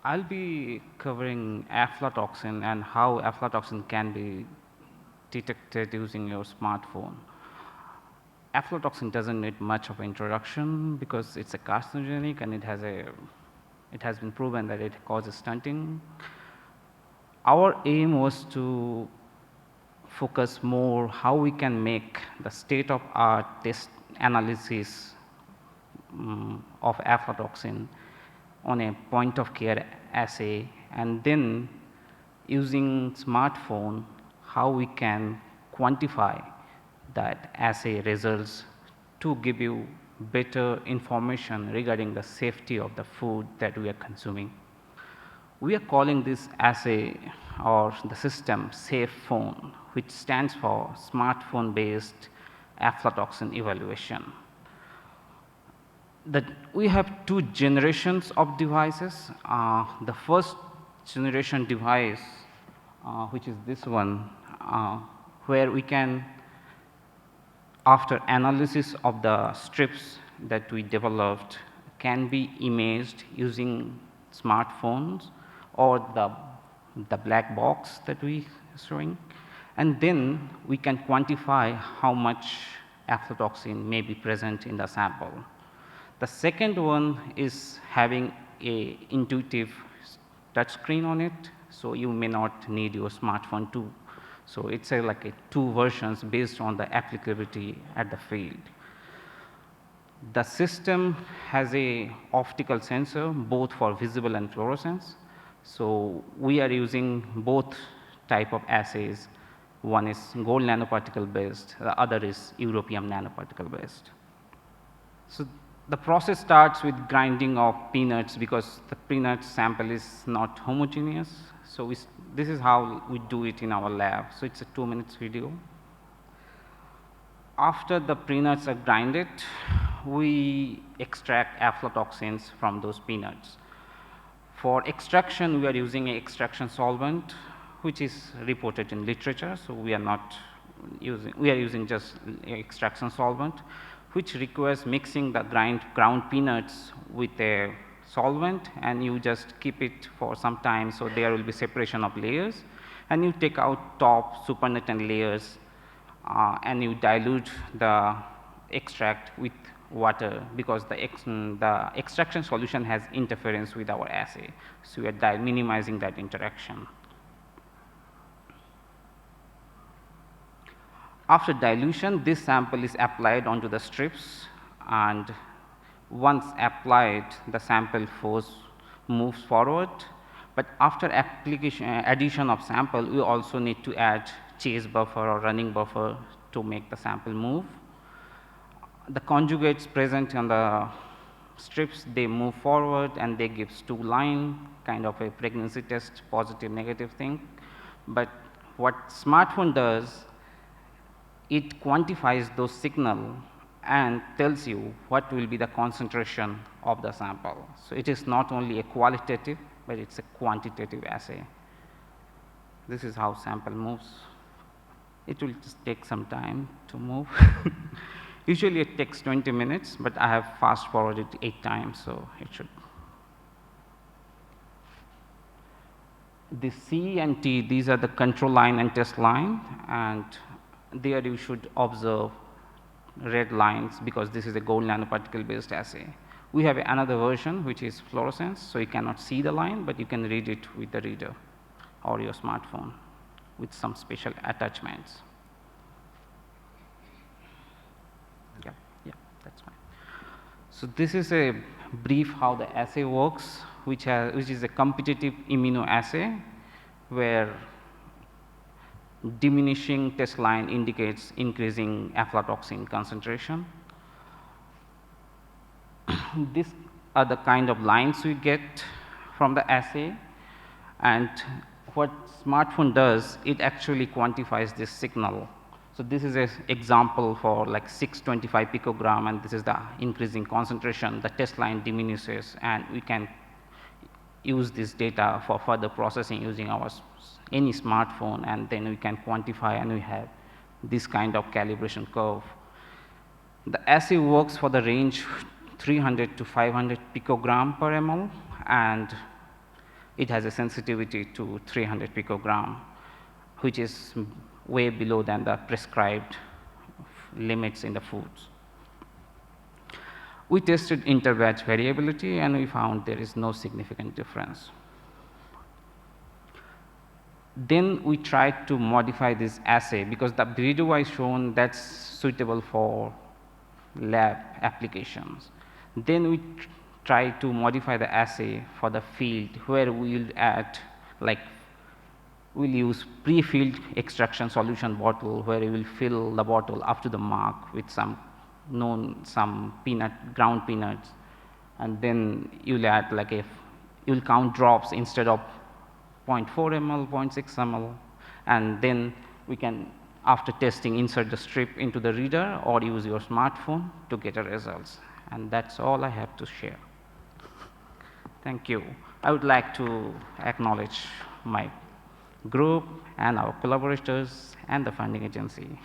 I'll be covering aflatoxin and how aflatoxin can be detected using your smartphone. Aflatoxin doesn't need much of introduction because it's a carcinogenic and it has been proven that it causes stunting. Our aim was to focus more how we can make the state-of-art test analysis of aflatoxin on a point-of-care assay, and then using smartphone, how we can quantify that assay results to give you better information regarding the safety of the food that we are consuming. We are calling this assay or the system Safe Phone, which stands for Smartphone-Based Aflatoxin Evaluation. We have two generations of devices. The first generation device, which is this one, where we can, after analysis of the strips that we developed, can be imaged using smartphones or the black box that we are showing. And then we can quantify how much aflatoxin may be present in the sample. The second one is having a intuitive touch screen on it, so you may not need your smartphone too. So it's like two versions based on the applicability at the field. The system has a optical sensor both for visible and fluorescence. So we are using both type of assays. One is gold nanoparticle based, the other is europium nanoparticle based. So the process starts with grinding of peanuts because the peanut sample is not homogeneous. So this is how we do it in our lab. So it's a 2 minutes video. After the peanuts are grinded, we extract aflatoxins from those peanuts. For extraction, we are using an extraction solvent, which is reported in literature. So we are using just extraction solvent, which requires mixing the ground peanuts with a solvent, and you just keep it for some time, so there will be separation of layers, and you take out top supernatant layers, and you dilute the extract with water because the extraction solution has interference with our assay, so we are minimizing that interaction. After dilution, this sample is applied onto the strips, and once applied, the sample moves forward. But after addition of sample, we also need to add chase buffer or running buffer to make the sample move. The conjugates present on the strips, they move forward and they give two line, kind of a pregnancy test, positive, negative thing. But what smartphone does, it quantifies those signal and tells you what will be the concentration of the sample. So it is not only a qualitative, but it's a quantitative assay. This is how sample moves. It will just take some time to move. Usually it takes 20 minutes, but I have fast forwarded 8 times, so it should. The C and T, these are the control line and test line, and there you should observe red lines because this is a gold nanoparticle based assay. We have another version which is fluorescence, so you cannot see the line, but you can read it with the reader or your smartphone with some special attachments. Yeah, that's fine. So this is a brief how the assay works, which is a competitive immunoassay where diminishing test line indicates increasing aflatoxin concentration. These are the kind of lines we get from the assay, and what smartphone does, it actually quantifies this signal. So this is an example for like 625 picogram, and this is the increasing concentration. The test line diminishes, and we can use this data for further processing using any smartphone, and then we can quantify, and we have this kind of calibration curve. The assay works for the range 300 to 500 picogram per ml, and it has a sensitivity to 300 picogram, which is way below than the prescribed limits in the foods. We tested interbatch variability, and we found there is no significant difference. Then we tried to modify this assay because the breeder is shown that's suitable for lab applications. Then we try to modify the assay for the field, where we will add, like, we'll use pre-filled extraction solution bottle, where we will fill the bottle up to the mark with some ground peanuts, and then you'll add you'll count drops instead of 0.4 ml, 0.6 ml, and then we can, after testing, insert the strip into the reader or use your smartphone to get the results. And that's all I have to share. Thank you. I would like to acknowledge my group and our collaborators and the funding agency.